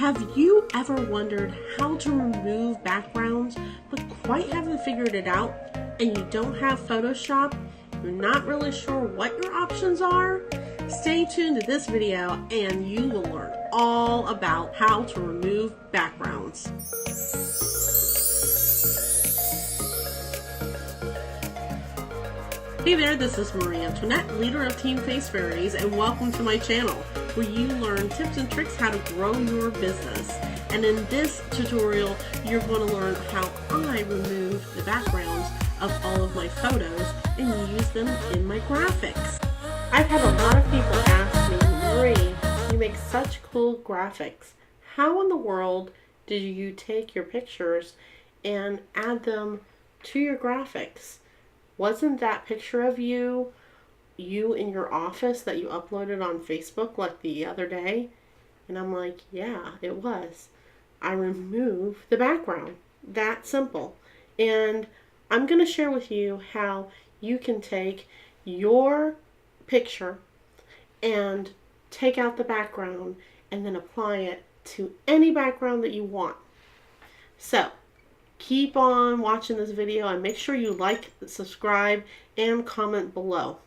Have you ever wondered how to remove backgrounds but quite haven't figured it out, and you don't have Photoshop? You're not really sure what your options are? Stay tuned to this video and you will learn all about how to remove backgrounds. Hey there, this is Antoinette, leader of Team Face Fairies, and welcome to my channel, where you learn tips and tricks how to grow your business. And in this tutorial, you're going to learn how I remove the backgrounds of all of my photos and use them in my graphics. I've had a lot of people ask me, Marie, you make such cool graphics. How in the world did you take your pictures and add them to your graphics? Wasn't that picture of you in your office that you uploaded on Facebook like the other day? And I'm like, yeah, it was. I removed the background. That simple. And I'm going to share with you how you can take your picture and take out the background and then apply it to any background that you want. So, keep on watching this video and make sure you like, subscribe, and comment below.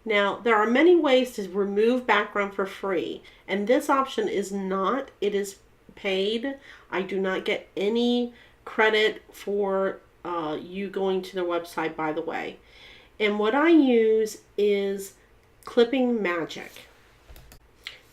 Now, there are many ways to remove background for free, and this option is not, it is paid. I do not get any credit for you going to their website, by the way. And what I use is Clipping Magic.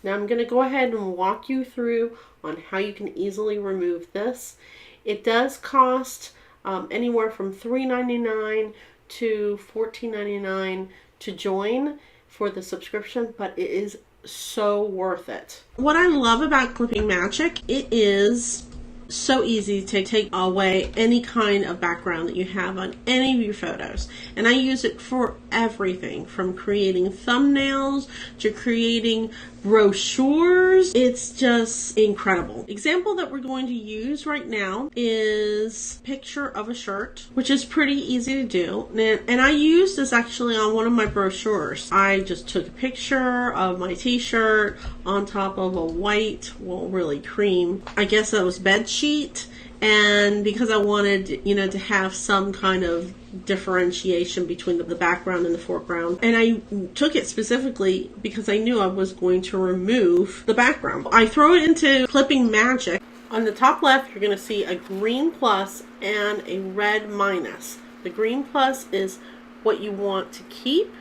Now I'm going to go ahead and walk you through on how you can easily remove this. It does cost anywhere from $3.99 to $14.99 to join for the subscription, but it is so worth it. What I love about Clipping Magic, it is so easy to take away any kind of background that you have on any of your photos. And I use it for everything from creating thumbnails to creating brochures. It's just incredible. Example that we're going to use right now is picture of a shirt, which is pretty easy to do. And I used this actually on one of my brochures. I just took a picture of my t-shirt on top of a white, well, really cream, I guess that was bed sheet. And because I wanted, to have some kind of differentiation between the background and the foreground. And I took it specifically because I knew I was going to remove the background. I throw it into Clipping Magic. On the top left, you're going to see a green plus and a red minus. The green plus is what you want to keep,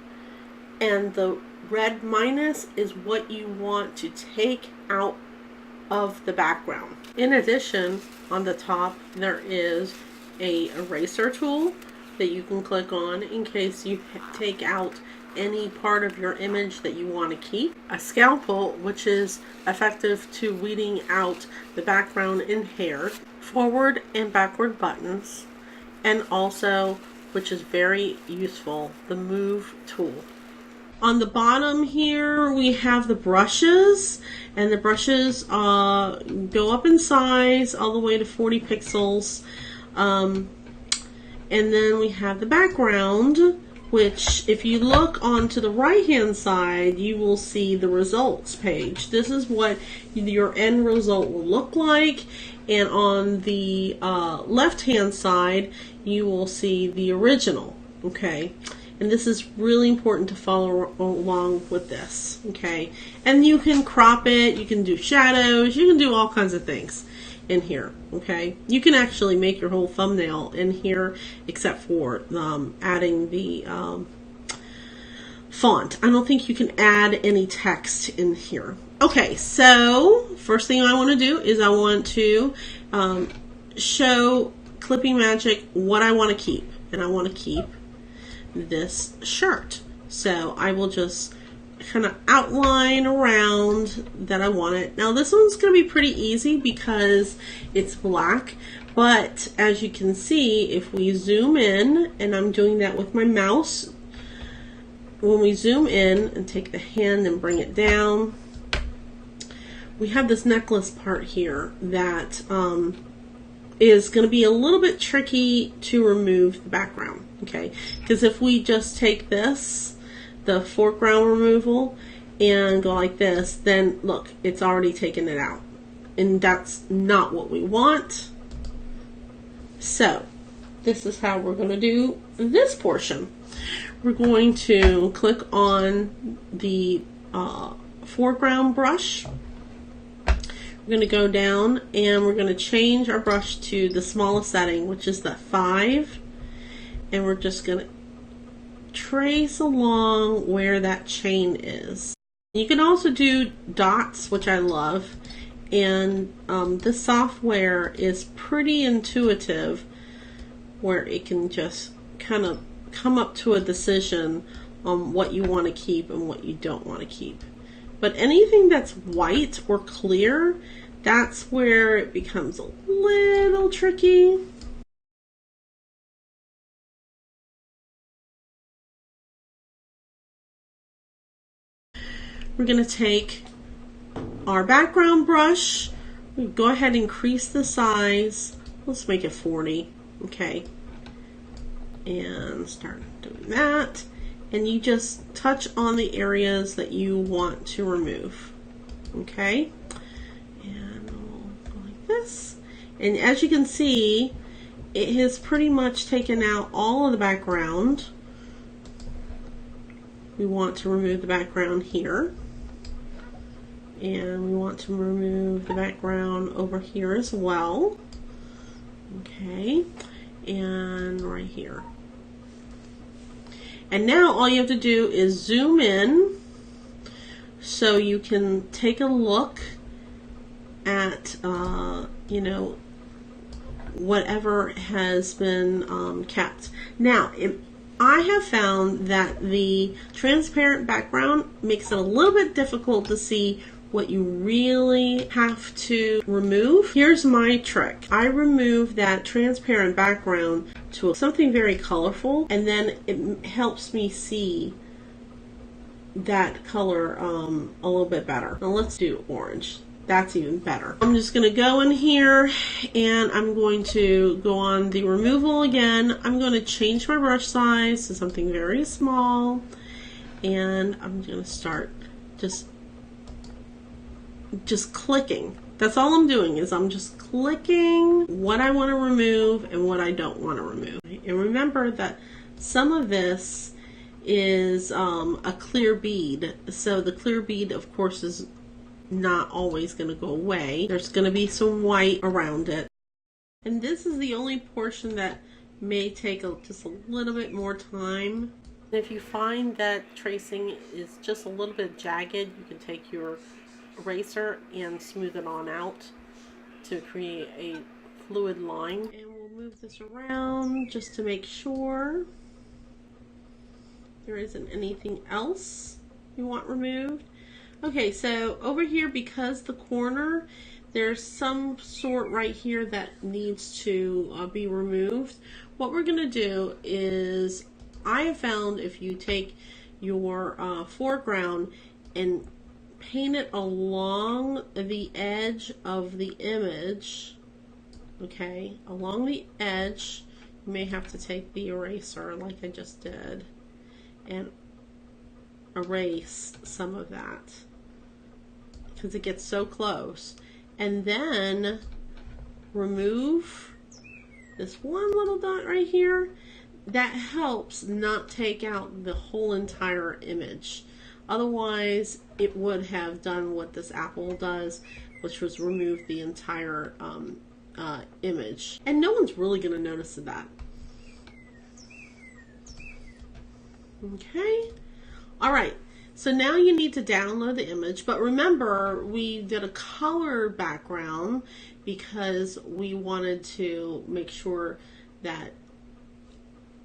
and the red minus is what you want to take out of the background. In addition, on the top there is a eraser tool that you can click on in case you take out any part of your image that you want to keep. A scalpel, which is effective to weeding out the background and hair. Forward and backward buttons, and also, which is very useful, the move tool. On the bottom here, we have the brushes, and the brushes go up in size all the way to 40 pixels. And then we have the background, which if you look onto the right-hand side, you will see the results page. This is what your end result will look like. And on the left-hand side, you will see the original, okay? And this is really important to follow along with this, okay? And you can crop it, you can do shadows, you can do all kinds of things in here, okay? You can actually make your whole thumbnail in here, except for adding the font. I don't think you can add any text in here. Okay, so first thing I want to do is I want to show Clipping Magic what I want to keep. And I want to keep this shirt. So I will just kind of outline around that I want it. Now this one's going to be pretty easy because it's black, but as you can see, if we zoom in, and I'm doing that with my mouse, when we zoom in and take the hand and bring it down, we have this necklace part here that is going to be a little bit tricky to remove the background, okay? Because if we just take this, the foreground removal, and go like this, then look, it's already taken it out. And that's not what we want. So this is how we're going to do this portion. We're going to click on the foreground brush. We're going to go down and we're going to change our brush to the smallest setting, which is the 5. And we're just going to trace along where that chain is. You can also do dots, which I love. And this software is pretty intuitive, where it can just kind of come up to a decision on what you want to keep and what you don't want to keep. But anything that's white or clear, that's where it becomes a little tricky. We're going to take our background brush, we go ahead and increase the size. Let's make it 40, okay? And start doing that. And you just touch on the areas that you want to remove, okay? And we'll go like this. And as you can see, it has pretty much taken out all of the background. We want to remove the background here. And we want to remove the background over here as well. Okay, and right here. And now all you have to do is zoom in so you can take a look at, you know, whatever has been kept. Now, I have found that the transparent background makes it a little bit difficult to see what you really have to remove. Here's my trick. I remove that transparent background to something very colorful, and then it helps me see that color a little bit better. Now let's do orange. That's even better. I'm just going to go in here and I'm going to go on the removal again. I'm going to change my brush size to something very small, and I'm going to start just clicking. That's all I'm doing, is I'm just clicking what I want to remove and what I don't want to remove. And remember that some of this is a clear bead. So the clear bead, of course, is not always going to go away. There's going to be some white around it. And this is the only portion that may take just a little bit more time. If you find that tracing is just a little bit jagged, you can take your eraser and smooth it on out to create a fluid line. And we'll move this around just to make sure there isn't anything else you want removed. Okay, so over here, because the corner, there's some sort right here that needs to be removed. What we're going to do is, I have found if you take your foreground and paint it along the edge of the image, okay, along the edge, you may have to take the eraser like I just did and erase some of that because it gets so close, and then remove this one little dot right here. That helps not take out the whole entire image. Otherwise, it would have done what this apple does, which was remove the entire image. And no one's really going to notice that. Okay. All right. So now you need to download the image. But remember, we did a color background because we wanted to make sure that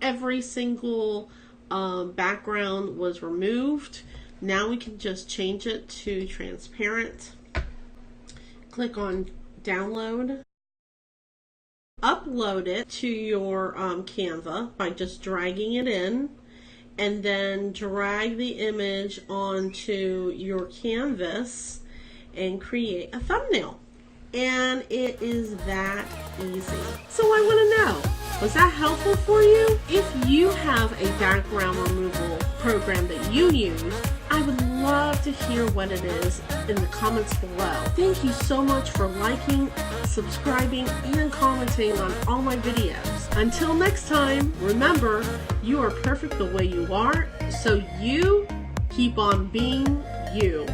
every single background was removed. Now we can just change it to transparent. Click on download. Upload it to your Canva by just dragging it in, and then drag the image onto your canvas and create a thumbnail. And it is that easy. So I want to know, was that helpful for you? If you have a background removal program that you use, I would love to hear what it is in the comments below. Thank you so much for liking, subscribing, and commenting on all my videos. Until next time, remember, you are perfect the way you are, so you keep on being you.